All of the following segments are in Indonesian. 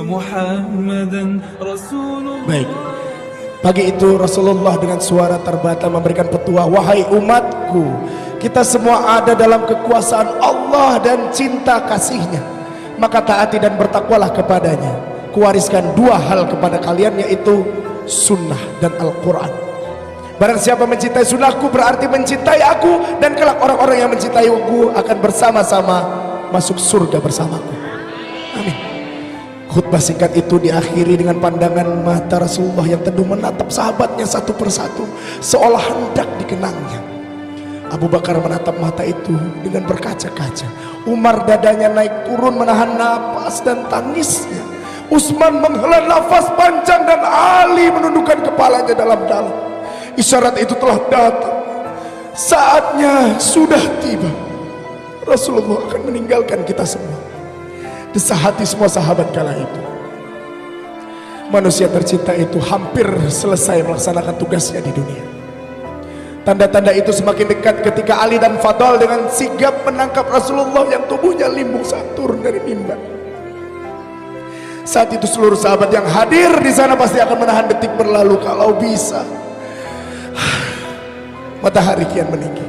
محمدا رسول الله. Baik. Pagi itu Rasulullah dengan suara terbata memberikan petua, wahai umatku, kita semua ada dalam kekuasaan Allah dan cinta kasihnya, maka taati dan bertakwalah kepadanya. Kuwariskan dua hal kepada kalian, yaitu sunnah dan Al-Quran. Barang siapa mencintai sunnahku berarti mencintai aku, dan kelak orang-orang yang mencintai aku akan bersama-sama masuk surga bersamaku. Amin. Khutbah singkat itu diakhiri dengan pandangan mata Rasulullah yang teduh menatap sahabatnya satu persatu, seolah hendak dikenangnya. Abu Bakar menatap mata itu dengan berkaca-kaca. Umar dadanya naik turun menahan napas dan tangisnya. Utsman menghela nafas panjang dan Ali menundukkan kepalanya dalam-dalam. Isyarat itu telah datang. Saatnya sudah tiba. Rasulullah akan meninggalkan kita semua. Desah hati semua sahabat kala itu. Manusia tercinta itu hampir selesai melaksanakan tugasnya di dunia. Tanda-tanda itu semakin dekat ketika Ali dan Fadl dengan sigap menangkap Rasulullah yang tubuhnya limbung saat turun dari mimbar. Saat itu seluruh sahabat yang hadir di sana pasti akan menahan detik berlalu kalau bisa. Matahari kian meninggi,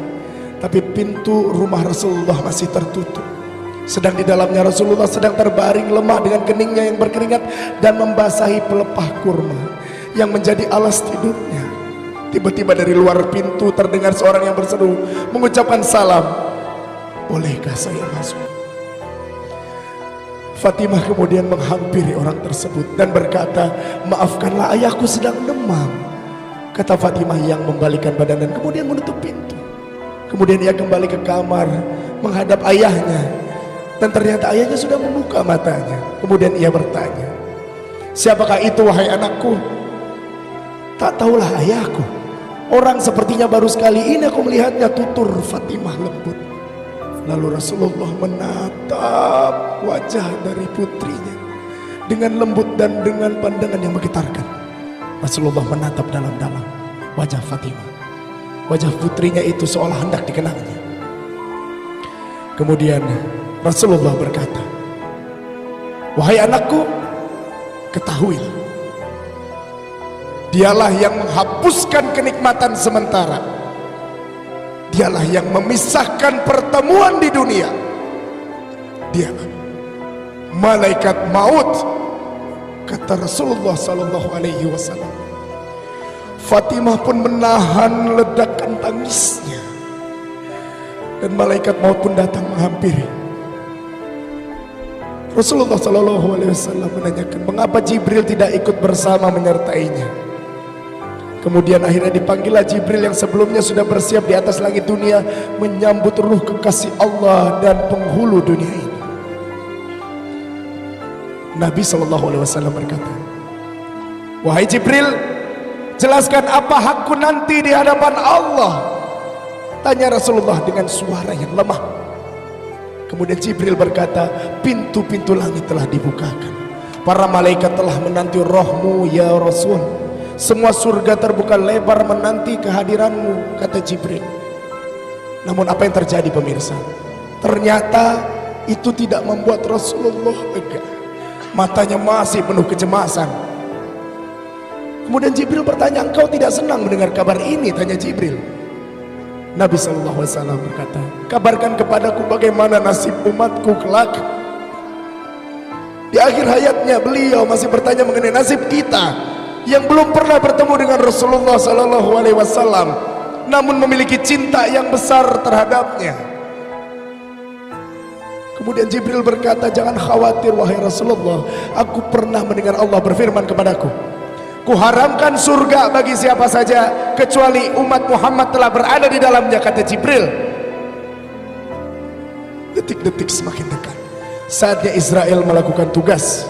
tapi pintu rumah Rasulullah masih tertutup. Sedang di dalamnya Rasulullah sedang terbaring lemah dengan keningnya yang berkeringat dan membasahi pelepah kurma yang menjadi alas tidurnya. Tiba-tiba dari luar pintu terdengar seorang yang berseru mengucapkan salam, bolehkah saya masuk? Fatimah kemudian menghampiri orang tersebut dan berkata, maafkanlah, ayahku sedang demam. Kata Fatimah yang membalikkan badan dan kemudian menutup pintu. Kemudian ia kembali ke kamar menghadap ayahnya. Dan ternyata ayahnya sudah membuka matanya. Kemudian ia bertanya, siapakah itu wahai anakku? Tak tahulah ayahku. Orang sepertinya baru sekali ini aku melihatnya, tutur Fatimah lembut. Lalu Rasulullah menatap wajah dari putrinya dengan lembut dan dengan pandangan yang menggetarkan. Rasulullah menatap dalam-dalam wajah Fatimah. Wajah putrinya itu seolah hendak dikenangnya. Kemudian Rasulullah berkata, wahai anakku, ketahuilah, dialah yang menghapuskan kenikmatan sementara, dialah yang memisahkan pertemuan di dunia, dialah malaikat maut, kata Rasulullah sallallahu alaihi wasallam. Fatimah pun menahan ledakan tangisnya, dan malaikat maut pun datang menghampiri. Rasulullah Shallallahu Alaihi Wasallam menanyakan, mengapa Jibril tidak ikut bersama menyertainya? Kemudian akhirnya dipanggillah Jibril yang sebelumnya sudah bersiap di atas langit dunia menyambut ruh kekasih Allah dan penghulu dunia ini. Nabi Shallallahu Alaihi Wasallam berkata, wahai Jibril, jelaskan apa hakku nanti di hadapan Allah? Tanya Rasulullah dengan suara yang lemah. Kemudian Jibril berkata, pintu-pintu langit telah dibukakan, para malaikat telah menanti rohmu ya Rasul, semua surga terbuka lebar menanti kehadiranmu, kata Jibril. Namun apa yang terjadi pemirsa? Ternyata itu tidak membuat Rasulullah lega. Matanya masih penuh kecemasan. Kemudian Jibril bertanya, engkau tidak senang mendengar kabar ini? Tanya Jibril. Nabi SAW berkata, kabarkan kepadaku bagaimana nasib umatku kelak. Di akhir hayatnya beliau masih bertanya mengenai nasib kita yang belum pernah bertemu dengan Rasulullah SAW, namun memiliki cinta yang besar terhadapnya. Kemudian Jibril berkata, jangan khawatir wahai Rasulullah, aku pernah mendengar Allah berfirman kepadaku, kuharamkan surga bagi siapa saja kecuali umat Muhammad telah berada di dalamnya, kata Jibril. Detik-detik semakin dekat. Saatnya Israel melakukan tugas.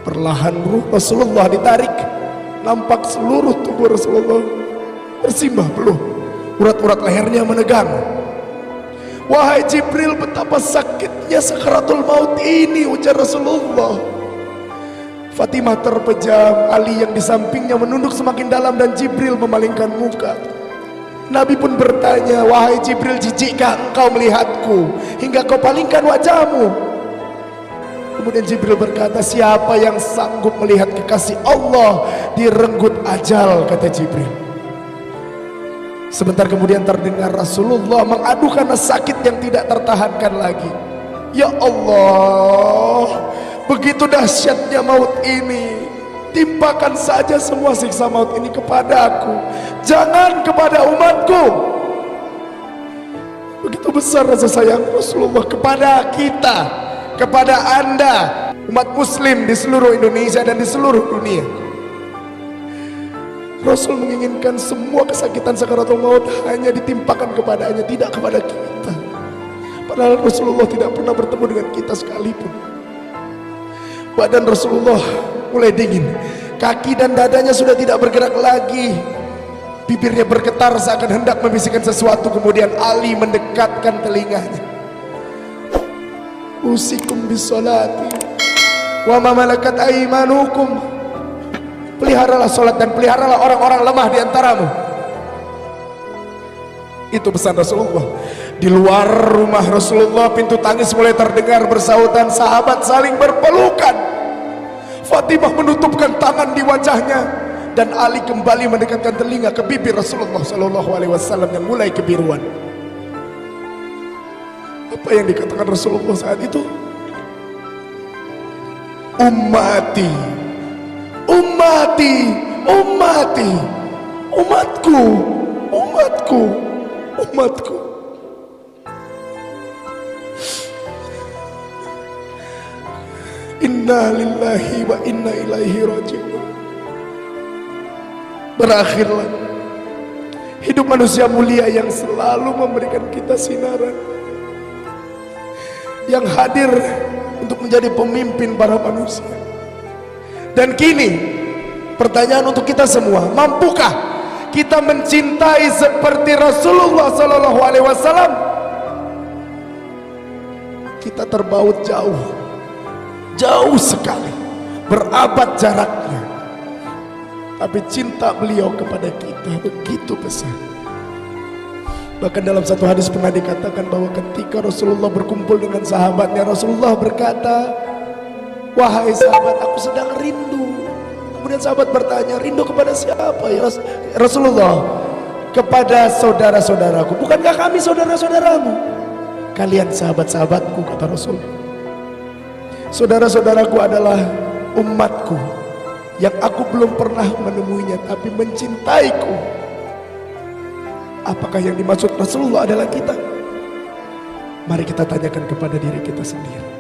Perlahan ruh Rasulullah ditarik. Nampak seluruh tubuh Rasulullah bersimbah peluh. Urat-urat lehernya menegang. Wahai Jibril, betapa sakitnya sakaratul maut ini, ujar Rasulullah. Fatimah terpejam, Ali yang di sampingnya menunduk semakin dalam dan Jibril memalingkan muka. Nabi pun bertanya, wahai Jibril, jijikkah engkau melihatku hingga kau palingkan wajahmu? Kemudian Jibril berkata, siapa yang sanggup melihat kekasih Allah direnggut ajal, kata Jibril. Sebentar kemudian terdengar Rasulullah mengadu karena sakit yang tidak tertahankan lagi. Ya Allah, begitu dahsyatnya maut ini, timpakan saja semua siksa maut ini kepada aku, jangan kepada umatku. Begitu besar rasa sayang Rasulullah kepada kita, kepada Anda, umat muslim di seluruh Indonesia dan di seluruh dunia. Rasul menginginkan semua kesakitan sakaratul maut hanya ditimpakan kepadanya, tidak kepada kita. Padahal Rasulullah tidak pernah bertemu dengan kita sekalipun. Badan Rasulullah mulai dingin, kaki dan dadanya sudah tidak bergerak lagi, bibirnya bergetar seakan hendak membisikkan sesuatu. Kemudian Ali mendekatkan telinganya. Usikum bisolati wa ma malakat aimanukum. Peliharalah sholat dan peliharalah orang-orang lemah di antaramu. Itu pesan Rasulullah. Di luar rumah Rasulullah pintu tangis mulai terdengar bersahutan, sahabat saling berpelukan. Fatimah menutupkan tangan di wajahnya dan Ali kembali mendekatkan telinga ke bibir Rasulullah SAW yang mulai kebiruan. Apa yang dikatakan Rasulullah saat itu? Ummati, ummati, ummati, umatku, umatku, umatku. Inna lillahi wa inna ilaihi raji'un. Berakhirlah hidup manusia mulia yang selalu memberikan kita sinaran, yang hadir untuk menjadi pemimpin para manusia. Dan kini pertanyaan untuk kita semua, mampukah kita mencintai seperti Rasulullah SAW? Kita terbaut jauh, jauh sekali, berabad jaraknya, tapi cinta beliau kepada kita begitu besar. Bahkan dalam satu hadis pernah dikatakan bahwa ketika Rasulullah berkumpul dengan sahabatnya, Rasulullah berkata, wahai sahabat, aku sedang rindu. Kemudian sahabat bertanya, rindu kepada siapa ya Rasulullah? Kepada saudara-saudaraku. Bukankah kami saudara-saudaramu? Kalian sahabat-sahabatku, kata Rasul. Saudara-saudaraku adalah umatku yang aku belum pernah menemuinya tapi mencintaiku. Apakah yang dimaksud Rasulullah adalah kita? Mari kita tanyakan kepada diri kita sendiri.